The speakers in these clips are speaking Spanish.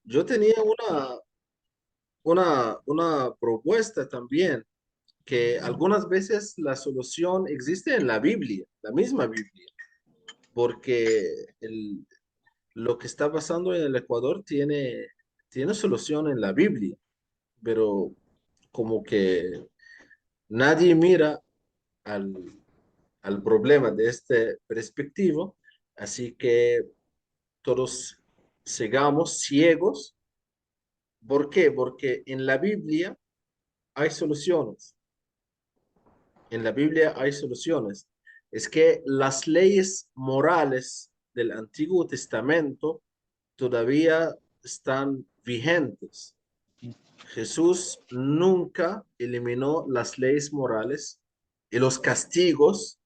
yo tenía una propuesta también, que algunas veces la solución existe en la Biblia, la misma Biblia, porque lo que está pasando en el Ecuador tiene solución en la Biblia, pero como que nadie mira al, al problema de este perspectivo, así que todos sigamos ciegos. ¿Por qué? Porque en la Biblia hay soluciones. En la Biblia hay soluciones. Es que las leyes morales del Antiguo Testamento todavía están vigentes. Jesús nunca eliminó las leyes morales y los castigos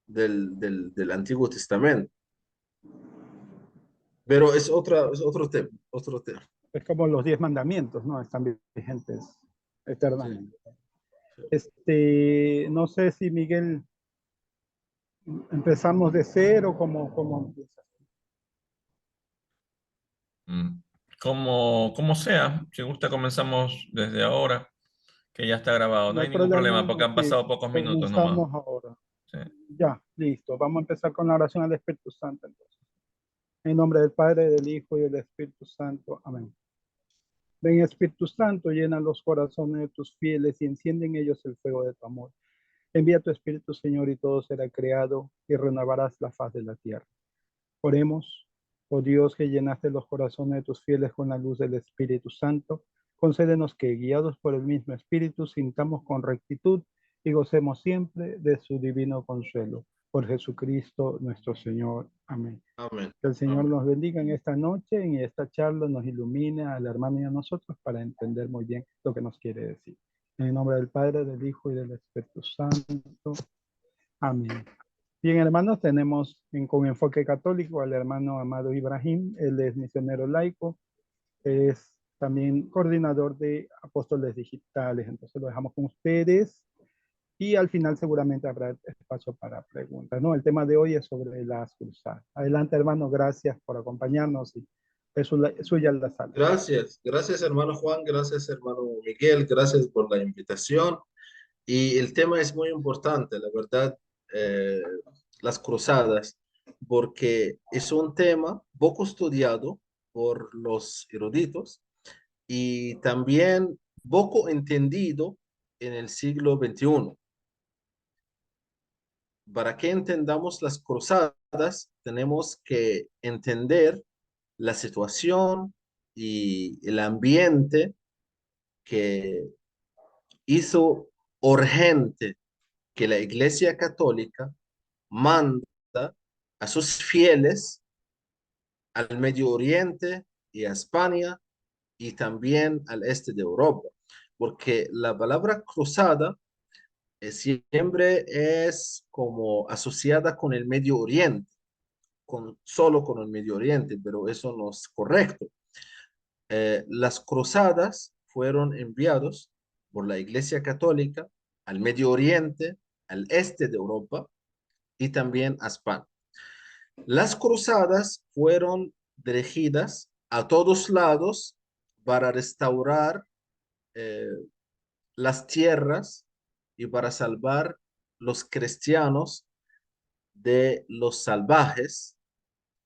del Antiguo Testamento. Pero es otro tema, otro tema. Es como los 10 mandamientos, ¿no? Están vigentes Sí. eternamente. No sé si Miguel empezamos de cero, como empieza. Mm, como sea, si gusta comenzamos desde ahora, que ya está grabado. No No hay hay ningún problema porque problema, han sí, pasado pocos minutos nomás. comenzamos ahora. Sí. Ya, listo. Vamos a empezar con la oración al Espíritu Santo entonces. En nombre del Padre, del Hijo y del Espíritu Santo. Amén. Ven Espíritu Santo, llena los corazones de tus fieles y enciende en ellos el fuego de tu amor. Envía tu Espíritu, Señor, y todo será creado y renovarás la faz de la tierra. Oremos, oh Dios, que llenaste los corazones de tus fieles con la luz del Espíritu Santo. Concédenos que, guiados por el mismo Espíritu, sintamos con rectitud y gocemos siempre de su divino consuelo. Por Jesucristo nuestro Señor. Amén. Amén. Que el Señor Amén. nos bendiga en esta noche y en esta charla nos ilumine al hermano y a nosotros para entender muy bien lo que nos quiere decir. En el nombre del Padre, del Hijo y del Espíritu Santo. Amén. Bien, hermanos, tenemos con enfoque católico al hermano Amado Ibrahim. Él es misionero laico, es también coordinador de apóstoles digitales. Entonces lo dejamos con ustedes y al final seguramente habrá espacio para preguntas, ¿no? El tema de hoy es sobre las cruzadas. Adelante, hermano, gracias por acompañarnos y es suya la sala. Gracias, gracias hermano Juan, gracias hermano Miguel, gracias por la invitación. Y el tema es muy importante, la verdad, eh, las cruzadas, porque es un tema poco estudiado por los eruditos y también poco entendido en el siglo XXI. Para que entendamos las cruzadas, tenemos que entender la situación y el ambiente que hizo urgente que la Iglesia Católica manda a sus fieles al Medio Oriente y a España y también al este de Europa, porque la palabra cruzada siempre es como asociada con el Medio Oriente, solo con el Medio Oriente, pero eso no es correcto. Las cruzadas fueron enviados por la Iglesia Católica al Medio Oriente, al este de Europa y también a España. Las cruzadas fueron dirigidas a todos lados para restaurar eh, las tierras y para salvar los cristianos de los salvajes,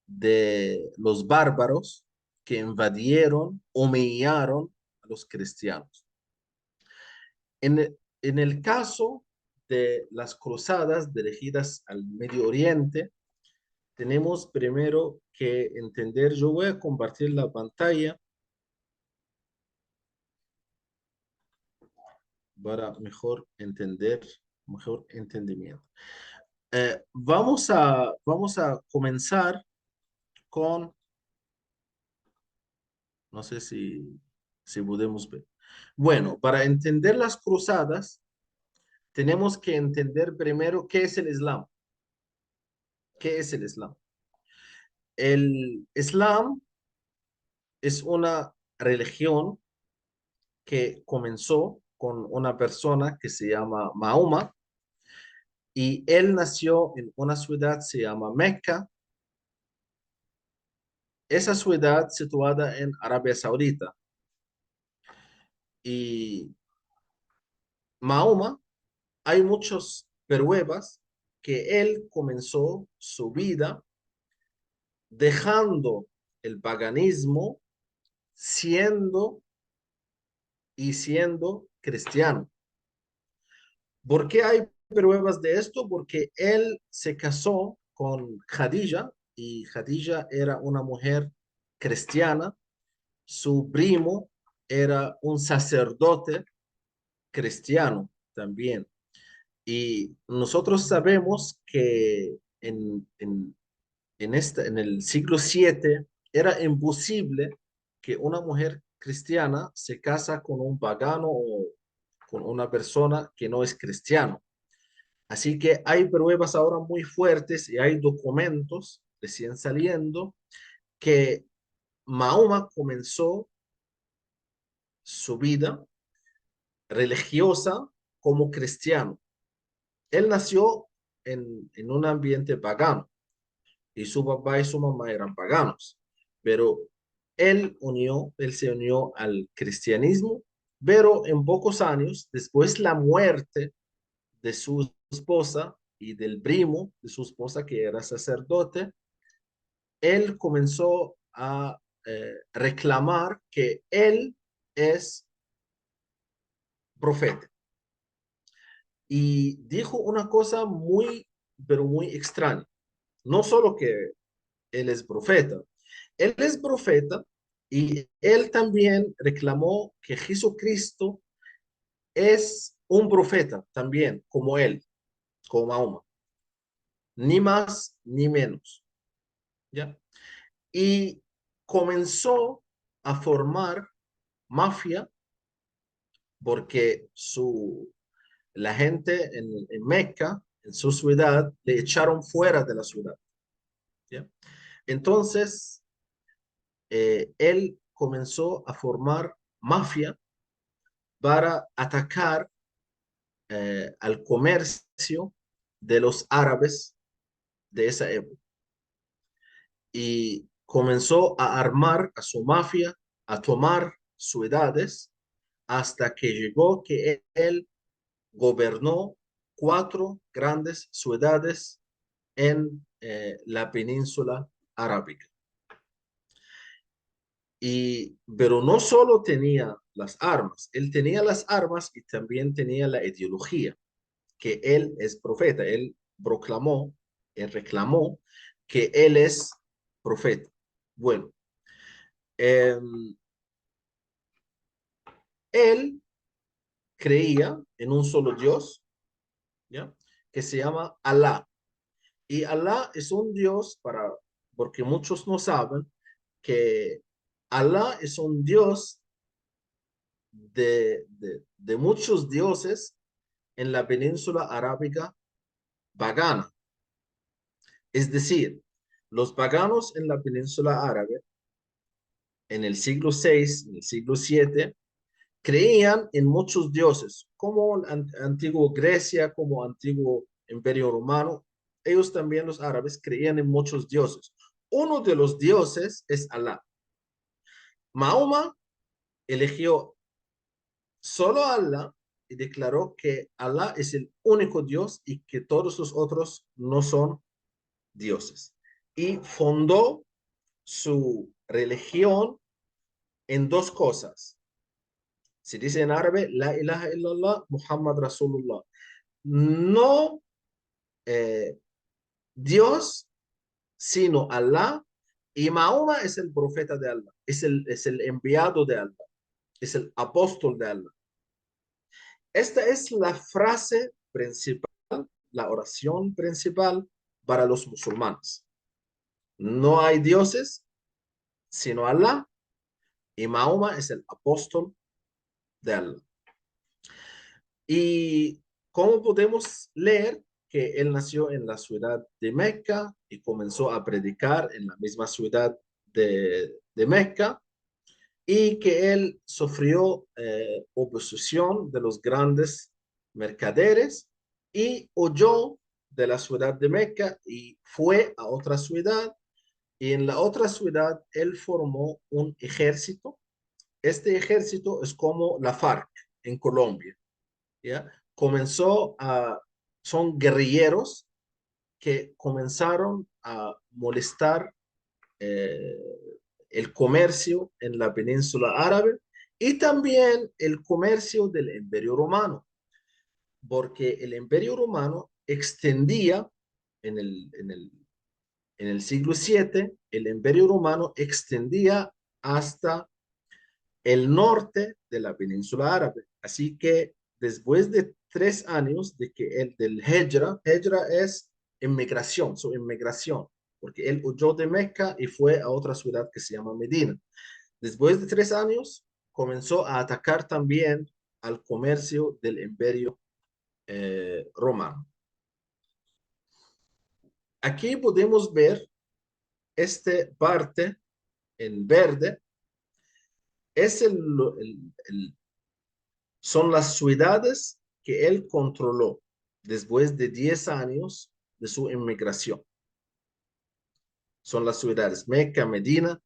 de los bárbaros que invadieron, humillaron a los cristianos. En el caso de las cruzadas dirigidas al Medio Oriente, tenemos primero que entender, yo voy a compartir la pantalla para mejor entendimiento. Vamos a comenzar con, no sé si podemos ver. Bueno, para entender las cruzadas, tenemos que entender primero qué es el Islam. ¿Qué es el Islam? El Islam es una religión que comenzó con una persona que se llama Mahoma y él nació en una ciudad que se llama Mecca esa ciudad situada en Arabia Saudita. Y Mahoma, hay muchas pruebas que él comenzó su vida dejando el paganismo siendo siendo cristiano. ¿Por qué hay pruebas de esto? Porque él se casó con Khadija y Khadija era una mujer cristiana. Su primo era un sacerdote cristiano también. Y nosotros sabemos que en el siglo VII era imposible que una mujer cristiana se casa con un pagano o con una persona que no es cristiano. Así que hay pruebas ahora muy fuertes y hay documentos recién saliendo que Mahoma comenzó su vida religiosa como cristiano. Él nació en un ambiente pagano y su papá y su mamá eran paganos, pero él se unió al cristianismo, pero en pocos años, después la muerte de su esposa y del primo de su esposa, que era sacerdote, él comenzó a reclamar que él es profeta. Y dijo una cosa muy, pero muy extraña. No solo que él es profeta y él también reclamó que Jesucristo es un profeta también, como él, como Mahoma, ni más ni menos, ¿ya? Y comenzó a formar mafia porque la gente en Meca, en su ciudad, le echaron fuera de la ciudad, ¿ya? Entonces, él comenzó a formar mafia para atacar al comercio de los árabes de esa época. Y comenzó a armar a su mafia, a tomar ciudades, hasta que llegó que él gobernó 4 grandes ciudades en la península arábica. Pero no solo tenía las armas, él tenía las armas y también tenía la ideología, que él es profeta. Él proclamó, él reclamó que él es profeta. Bueno, eh, él creía en un solo Dios, ¿ya? Que se llama Alá. Y Alá es un Dios porque muchos no saben que Alá es un Dios de muchos dioses en la península arábica pagana. Es decir, los paganos en la península árabe en el siglo VI, en el siglo VII, creían en muchos dioses, como antiguo Grecia, como antiguo Imperio Romano. Ellos también, los árabes, creían en muchos dioses. Uno de los dioses es Alá. Mahoma eligió solo a Alá y declaró que Alá es el único Dios y que todos los otros no son dioses. Y fundó su religión en 2 cosas. Se dice en árabe, La ilaha illallah, Muhammad Rasulullah. No Dios, sino Alá. Y Mahoma es el profeta de Allah, es el enviado de Allah, es el apóstol de Allah. Esta es la frase principal, la oración principal para los musulmanes. No hay dioses, sino Allah, y Mahoma es el apóstol de Allah. Y cómo podemos leer que él nació en la ciudad de Meca y comenzó a predicar en la misma ciudad de Meca y que él sufrió oposición de los grandes mercaderes y huyó de la ciudad de Meca y fue a otra ciudad Y en la otra ciudad, él formó un ejército. Este ejército es como la FARC en Colombia, ¿ya? Son guerrilleros que comenzaron a molestar eh, el comercio en la península árabe y también el comercio del Imperio Romano, porque el Imperio Romano extendía en el siglo VII, el Imperio Romano extendía hasta el norte de la península árabe. Así que después de 3 años de que el del Hijra es inmigración, su inmigración, porque él huyó de Meca y fue a otra ciudad que se llama Medina. Después de 3 años comenzó a atacar también al comercio del imperio romano. Aquí podemos ver esta parte en verde, es son las ciudades que él controló después de 10 años de su inmigración. Son las ciudades Meca, Medina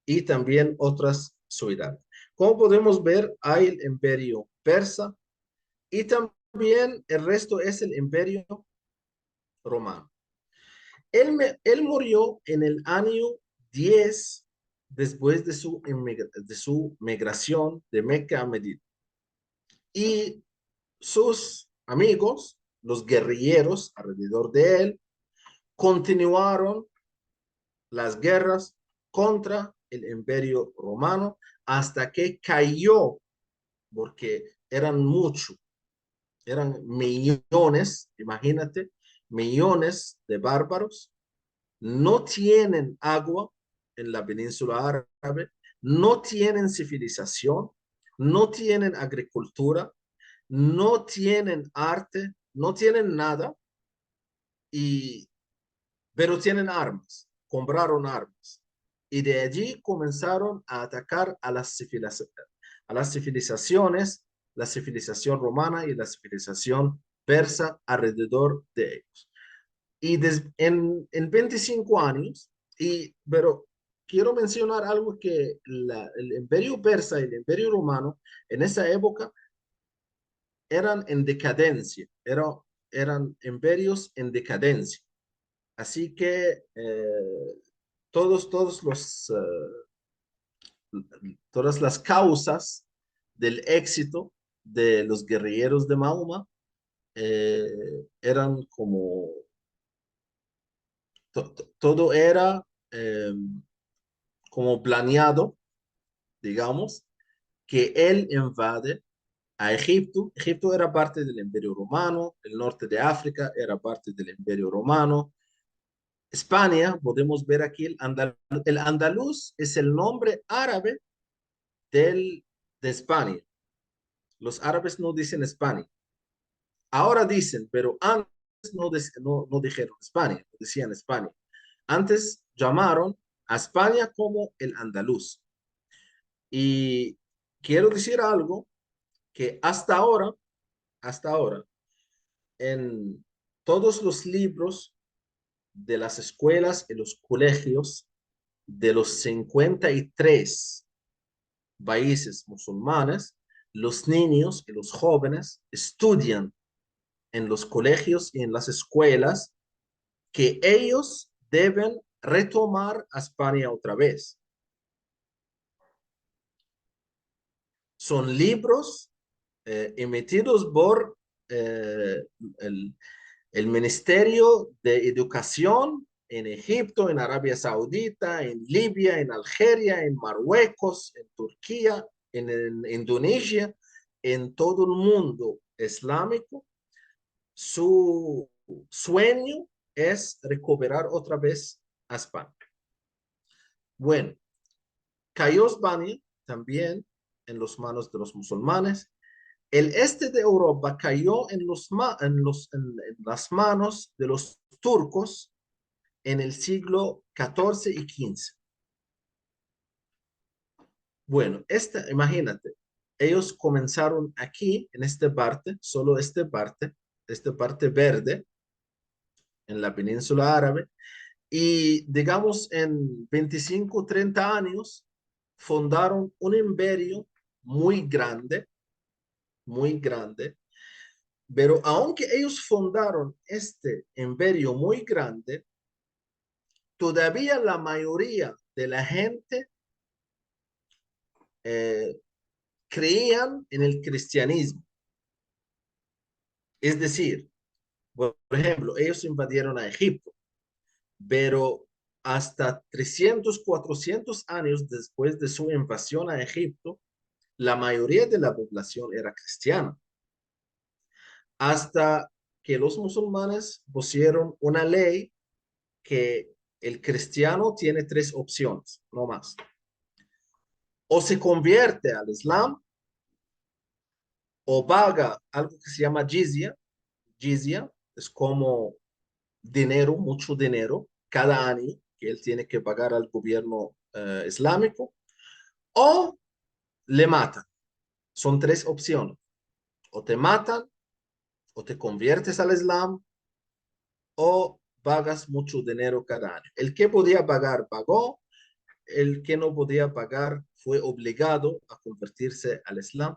y también otras ciudades. Como podemos ver, hay el imperio persa y también el resto es el imperio romano. Él murió en el año 10 después de su migración de Meca a Medina. Y sus amigos, los guerrilleros alrededor de él, continuaron las guerras contra el imperio romano hasta que cayó, porque eran muchos, eran millones, imagínate, millones de bárbaros, no tienen agua en la península árabe, no tienen civilización, no tienen agricultura, no tienen arte, no tienen nada, pero tienen armas, compraron armas. Y de allí comenzaron a atacar a las civilizaciones, la civilización romana y la civilización persa alrededor de ellos. Y en 25 años, pero quiero mencionar algo que el imperio persa y el imperio romano en esa época eran en decadencia, eran imperios en decadencia. Así que todos todas las causas del éxito de los guerrilleros de Mahoma eh, eran como, todo era eh, como planeado, digamos, que él invade a Egipto. Egipto era parte del Imperio Romano, el norte de África era parte del Imperio Romano. España, podemos ver aquí el andaluz es el nombre árabe de España. Los árabes no dicen España. Ahora dicen, pero antes no dijeron España, no decían España. Antes llamaron a España como el andaluz. Y quiero decir algo que hasta ahora, en todos los libros de las escuelas y los colegios de los 53 países musulmanes, los niños y los jóvenes estudian en los colegios y en las escuelas que ellos deben retomar a España otra vez. Son libros emitidos por el, el Ministerio de Educación en Egipto, en Arabia Saudita, en Libia, en Algeria, en Marruecos, en Turquía, en Indonesia, en todo el mundo islámico. Su sueño es recuperar otra vez a España. Bueno, cayó España también en las manos de los musulmanes. El este de Europa cayó en las manos de los turcos en el siglo XIV y XV. Bueno, imagínate, ellos comenzaron aquí, en esta parte, solo esta parte verde, en la península árabe, Y digamos, en 25, 30 años, fundaron un imperio muy grande, pero aunque ellos fundaron este imperio muy grande, todavía la mayoría de la gente eh, creían en el cristianismo. Es decir, por ejemplo, ellos invadieron a Egipto, pero hasta 300, 400 años después de su invasión a Egipto, la mayoría de la población era cristiana. Hasta que los musulmanes pusieron una ley que el cristiano tiene tres opciones, no más. O se convierte al Islam, o paga algo que se llama jizya. Jizya es como dinero, mucho dinero, cada año que él tiene que pagar al gobierno islámico, o le matan. Son tres opciones. O te matan, o te conviertes al Islam, o pagas mucho dinero cada año. El que podía pagar, pagó. El que no podía pagar fue obligado a convertirse al Islam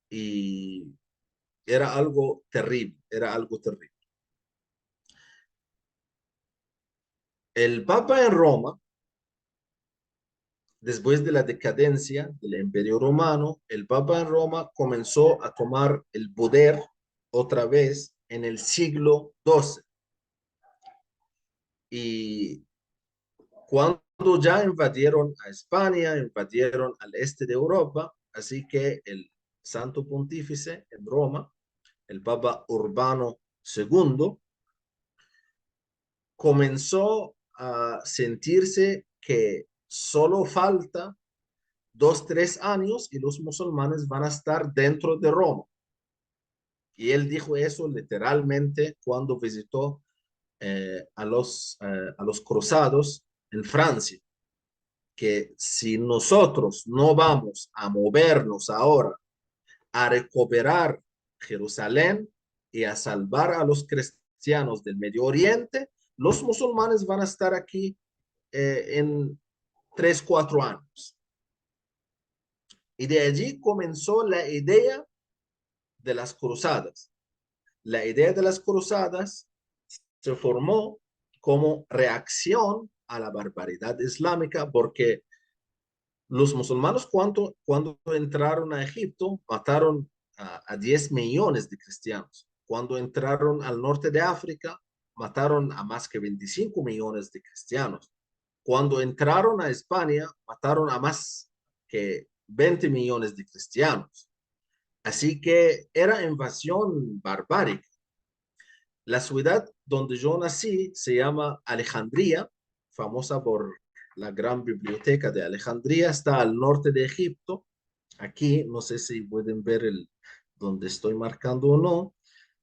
y era algo terrible, era algo terrible. El Papa en Roma, después de la decadencia del Imperio Romano, el Papa en Roma comenzó a tomar el poder otra vez en el siglo XII. Y cuando ya invadieron a España, invadieron al este de Europa, así que el Santo Pontífice en Roma, el Papa Urbano II, comenzó a sentirse que solo falta 2, 3 años y los musulmanes van a estar dentro de Roma. Y él dijo eso literalmente cuando visitó a los cruzados en Francia, que si nosotros no vamos a movernos ahora a recuperar Jerusalén y a salvar a los cristianos del Medio Oriente, los musulmanes van a estar aquí en 3, 4 años. Y de allí comenzó la idea de las cruzadas. La idea de las cruzadas se formó como reacción a la barbaridad islámica porque los musulmanes cuando entraron a Egipto mataron a 10 millones de cristianos. Cuando entraron al norte de África mataron a más que 25 millones de cristianos. Cuando entraron a España mataron a más que 20 millones de cristianos. Así que era invasión barbárica. La ciudad donde yo nací se llama Alejandría, famosa por la gran biblioteca de Alejandría, está al norte de Egipto. Aquí, no sé si pueden ver donde estoy marcando o no,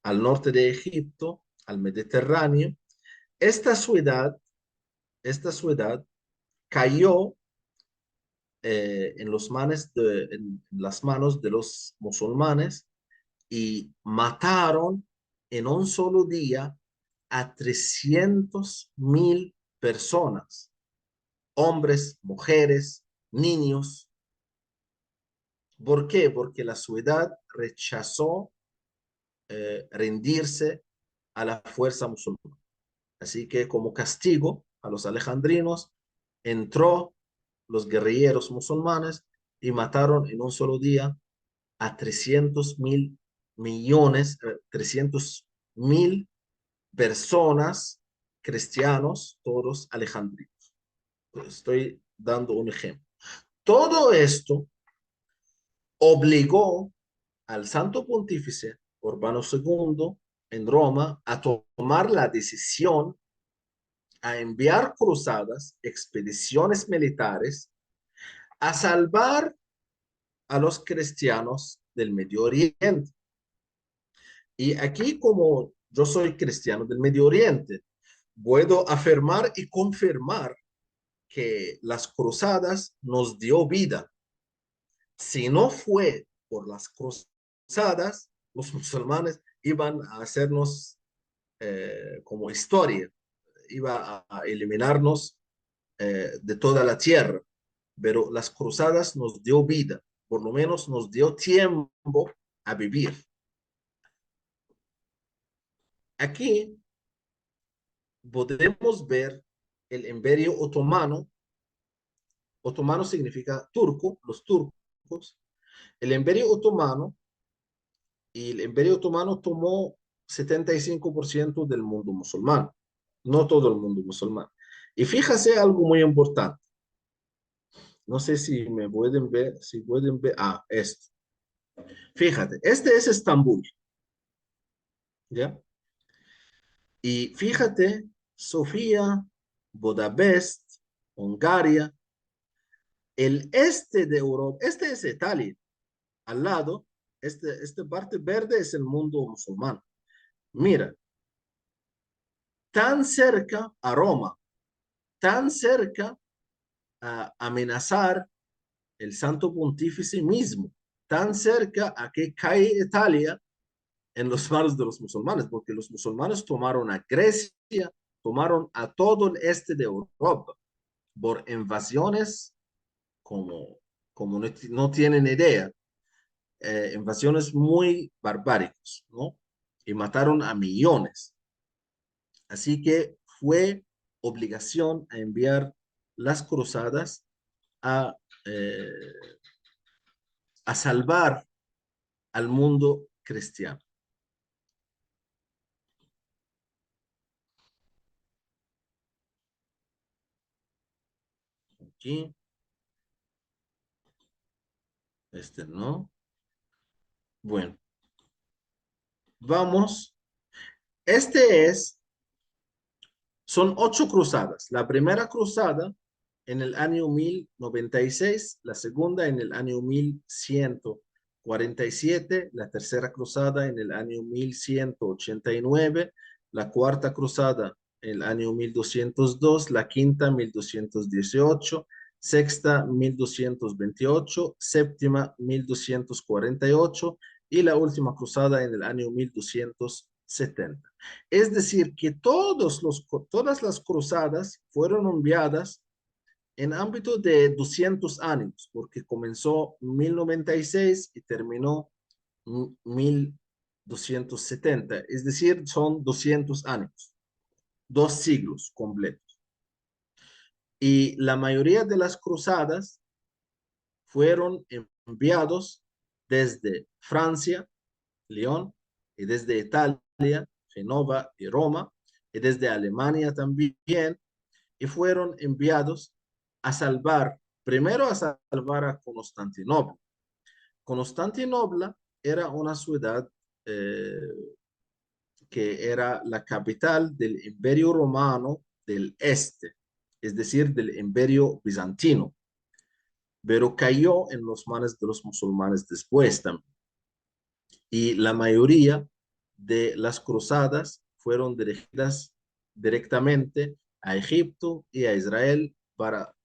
al norte de Egipto, al Mediterráneo. Esta ciudad, esta ciudad cayó en las manos de los musulmanes y mataron en un solo día a 300.000 personas, hombres, mujeres, niños. ¿Por qué? Porque la ciudad rechazó rendirse a la fuerza musulmana. Así que como castigo a los alejandrinos, entró los guerrilleros musulmanes y mataron en un solo día a 300.000 millones, 300.000 personas, cristianos, todos alejandrinos. Estoy dando un ejemplo. Todo esto obligó al Santo Pontífice Urbano II en Roma a tomar la decisión a enviar cruzadas, expediciones militares, a salvar a los cristianos del Medio Oriente. Y aquí, como yo soy cristiano del Medio Oriente, puedo afirmar y confirmar que las cruzadas nos dio vida. Si no fue por las cruzadas, los musulmanes iban a hacernos como historia, iba a eliminarnos de toda la tierra, pero las cruzadas nos dio vida, por lo menos nos dio tiempo a vivir. Aquí podemos ver el Imperio Otomano. Otomano significa turco, los turcos. El Imperio Otomano, y el Imperio Otomano tomó 75% del mundo musulmán, no todo el mundo musulmán. Y fíjase algo muy importante. No sé si me pueden ver, si pueden ver, esto. Fíjate, este es Estambul, ¿ya? Y fíjate, Sofía, Budapest, Hungaria, el este de Europa, este es Italia, al lado, esta parte verde es el mundo musulmán. Mira, tan cerca a Roma, tan cerca a amenazar el Santo Pontífice mismo, tan cerca a que cae Italia en los manos de los musulmanes, porque los musulmanes tomaron a Grecia, tomaron a todo el este de Europa por invasiones como no tienen idea, invasiones muy barbáricas, ¿no? Y mataron a millones. Así que fue obligación a enviar las cruzadas a, eh, a salvar al mundo cristiano. Aquí, no. Bueno, vamos. Son 8 cruzadas. La primera cruzada en el año 1096, la segunda en el año 1147, la tercera cruzada en el año 1189, la cuarta cruzada en el año 1202, la quinta 1218, sexta 1228, séptima 1248 y la última cruzada en el año 1270. Es decir, que todas las cruzadas fueron enviadas en ámbito de 200 años, porque comenzó en 1096 y terminó en 1270. Es decir, son 200 años, 2 siglos completos. Y la mayoría de las cruzadas fueron enviados desde Francia, León, y desde Italia, Genova y Roma, y desde Alemania también, y fueron enviados a salvar, primero a salvar a Constantinopla. Constantinopla era una ciudad que era la capital del Imperio Romano del Este, es decir, del Imperio Bizantino, pero cayó en los manos de los musulmanes después también. Y la mayoría de las cruzadas fueron dirigidas directamente a Egipto y a Israel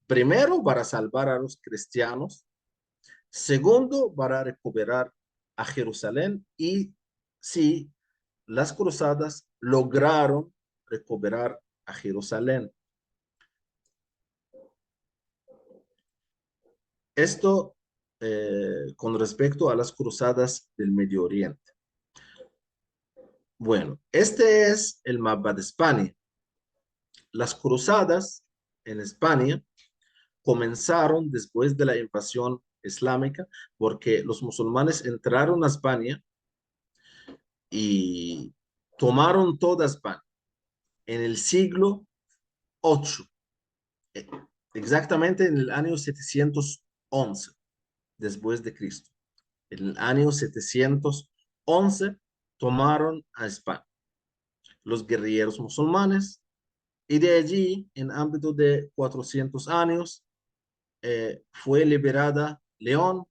primero para salvar a los cristianos, segundo para recuperar a Jerusalén y sí, las cruzadas lograron recuperar a Jerusalén. Esto con respecto a las cruzadas del Medio Oriente. Bueno, este es el mapa de España. Las cruzadas en España comenzaron después de la invasión islámica porque los musulmanes entraron a España y tomaron toda España en el siglo VIII, exactamente en el año 711 después de Cristo. En el año 711 tomaron a España los guerrilleros musulmanes y de allí, en ámbito de 400 años, fue liberada León,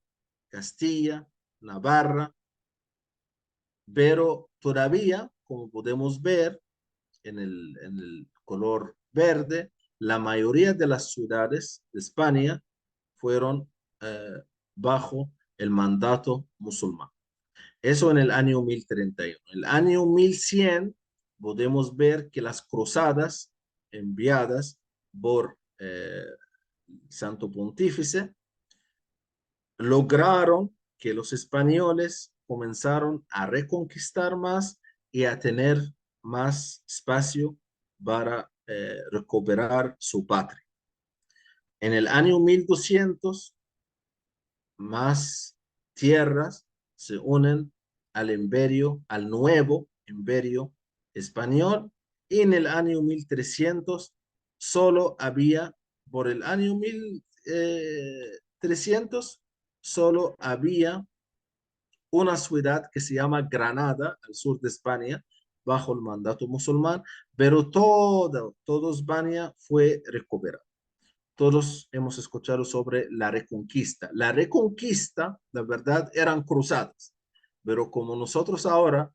Castilla, Navarra, pero todavía, como podemos ver en el color verde, la mayoría de las ciudades de España fueron bajo el mandato musulmán. Eso en el año 1031. En el año 1100 podemos ver que las cruzadas enviadas por Santo Pontífice, lograron que los españoles comenzaron a reconquistar más y a tener más espacio para recuperar su patria. En el año 1200, más tierras se unen al imperio, al nuevo imperio español, y en el año 1300 solo había, por el año 1300, solo había una ciudad que se llama Granada, al sur de España, bajo el mandato musulmán, pero todo España fue recuperado. Todos hemos escuchado sobre la Reconquista. La Reconquista, la verdad, eran cruzadas, pero como nosotros ahora,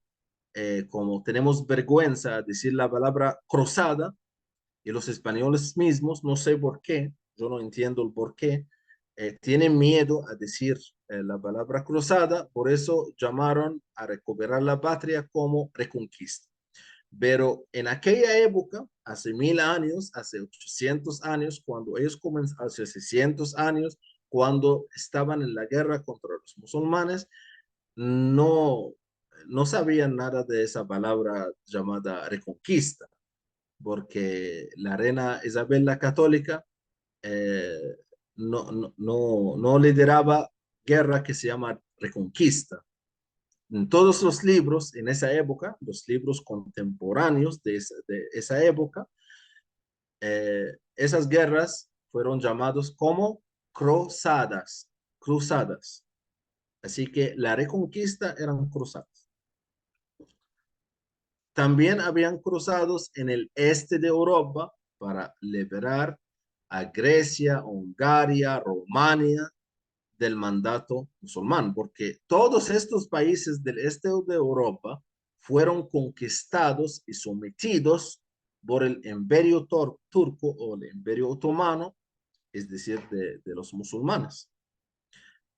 como tenemos vergüenza de decir la palabra cruzada, y los españoles mismos, no sé por qué, yo no entiendo el por qué, tienen miedo a decir la palabra cruzada, por eso llamaron a recuperar la patria como Reconquista. Pero en aquella época, hace 1000 años, hace 800 años, cuando ellos comenzaron, hace 600 años, cuando estaban en la guerra contra los musulmanes, no, no sabían nada de esa palabra llamada reconquista, porque la reina Isabel la Católica eh, no lideraba guerra que se llama reconquista. En todos los libros en esa época, los libros contemporáneos de esa época, esas guerras fueron llamadas como cruzadas, cruzadas. Así que la reconquista eran cruzadas. También habían cruzados en el este de Europa para liberar a Grecia, Hungaria, Rumania del mandato musulmán, porque todos estos países del este de Europa fueron conquistados y sometidos por el imperio turco o el imperio otomano, es decir, de los musulmanes.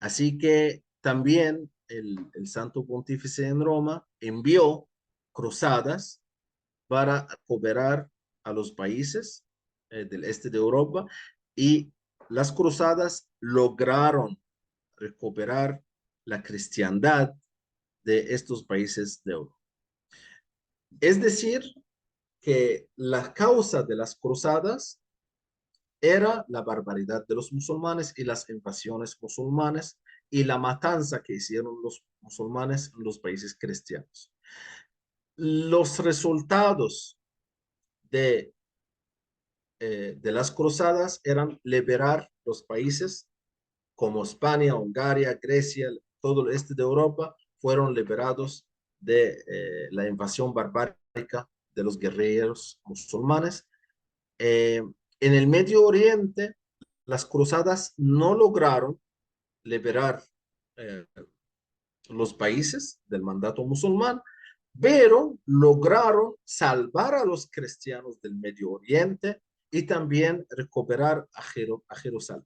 Así que también el Santo Pontífice en Roma envió cruzadas para cooperar a los países del este de Europa, y las cruzadas lograron recuperar la cristiandad de estos países de Europa. Es decir, que la causa de las cruzadas era la barbaridad de los musulmanes y las invasiones musulmanas y la matanza que hicieron los musulmanes en los países cristianos. Los resultados de, de las cruzadas eran liberar los países como España, Hungría, Grecia, todo el este de Europa, fueron liberados de la invasión barbárica de los guerreros musulmanes. En el Medio Oriente, las cruzadas no lograron liberar eh, los países del mandato musulmán, pero lograron salvar a los cristianos del Medio Oriente y también recuperar a Jerusalén.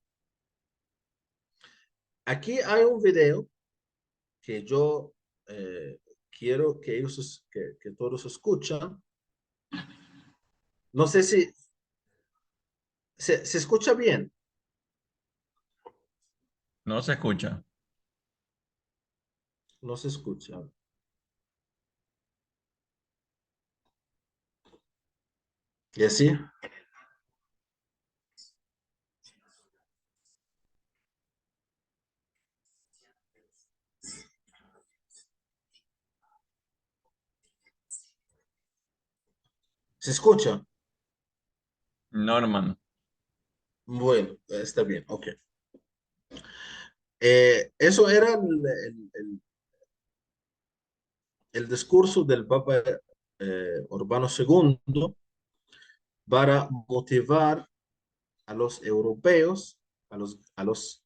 Aquí hay un video que yo quiero que ellos, que todos escuchan. No sé si se escucha bien. No se escucha. No se escucha. ¿Y así? ¿Se escucha? No, hermano. Bueno, está bien, ok. Eso era el discurso del Papa Urbano II para motivar a los europeos, a los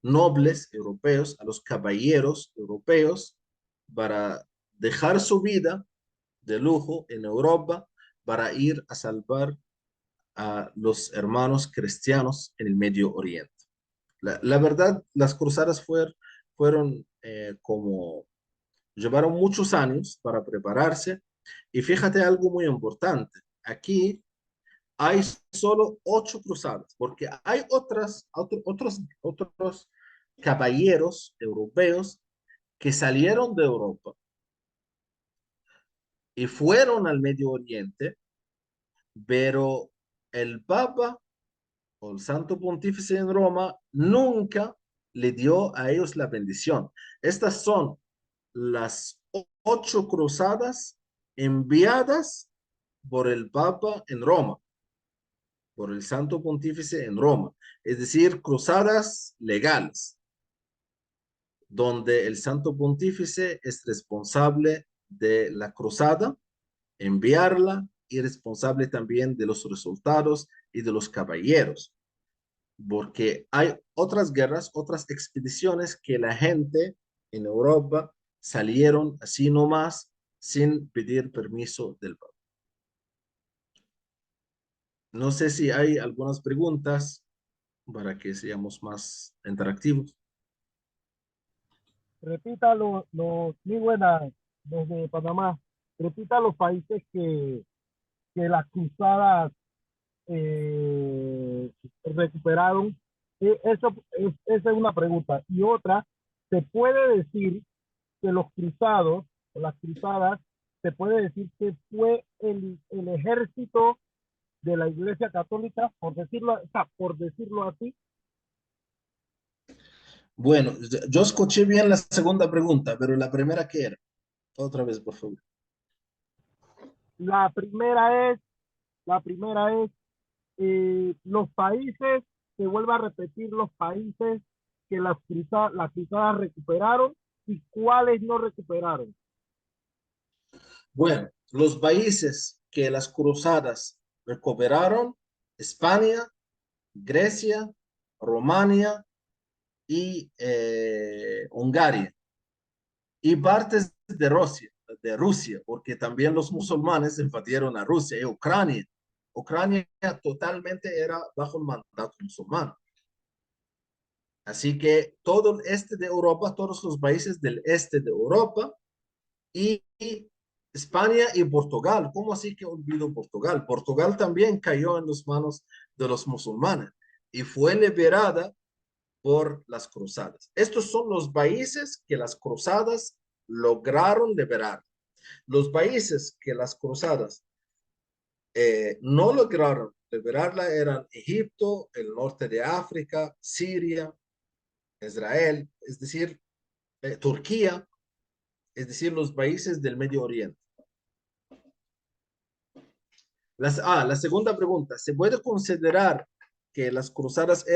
nobles europeos, a los caballeros europeos, para dejar su vida de lujo en Europa para ir a salvar a los hermanos cristianos en el Medio Oriente. La verdad, las cruzadas fueron como, llevaron muchos años para prepararse, y fíjate algo muy importante. Aquí hay solo 8 cruzadas, porque hay otros caballeros europeos que salieron de Europa y fueron al Medio Oriente, pero el Papa o el Santo Pontífice en Roma nunca le dio a ellos la bendición. Estas son las 8 cruzadas enviadas por el Papa en Roma, por el Santo Pontífice en Roma, es decir, cruzadas legales, donde el Santo Pontífice es responsable de la cruzada, enviarla y responsable también de los resultados y de los caballeros, porque hay otras guerras, otras expediciones que la gente en Europa salieron así nomás sin pedir permiso del Papa. No sé si hay algunas preguntas para que seamos más interactivos. Repita muy buena desde Panamá. Repita los países que las cruzadas recuperaron. Esa es una pregunta. Y otra, ¿se puede decir que los cruzados o las cruzadas, se puede decir que fue el ejército de la Iglesia Católica, por decirlo así? Bueno, yo escuché bien la segunda pregunta, pero la primera, ¿qué era? Otra vez, por favor. La primera es los países, se vuelve a repetir los países que las cruzadas recuperaron y cuáles no recuperaron. Bueno, los países que las cruzadas recuperaron: España, Grecia, Rumania y Hungría, y partes de Rusia, porque también los musulmanes invadieron a Rusia y Ucrania. Ucrania totalmente era bajo el mandato musulmán. Así que todo el este de Europa, todos los países del este de Europa y España y Portugal. ¿Cómo así que olvido Portugal? Portugal también cayó en las manos de los musulmanes y fue liberada por las cruzadas. Estos son los países que las cruzadas lograron liberar. Los países que las cruzadas no lograron liberarla eran Egipto, el norte de África, Siria, Israel, es decir, Turquía, es decir, los países del Medio Oriente. La segunda pregunta, ¿se puede considerar que las cruzadas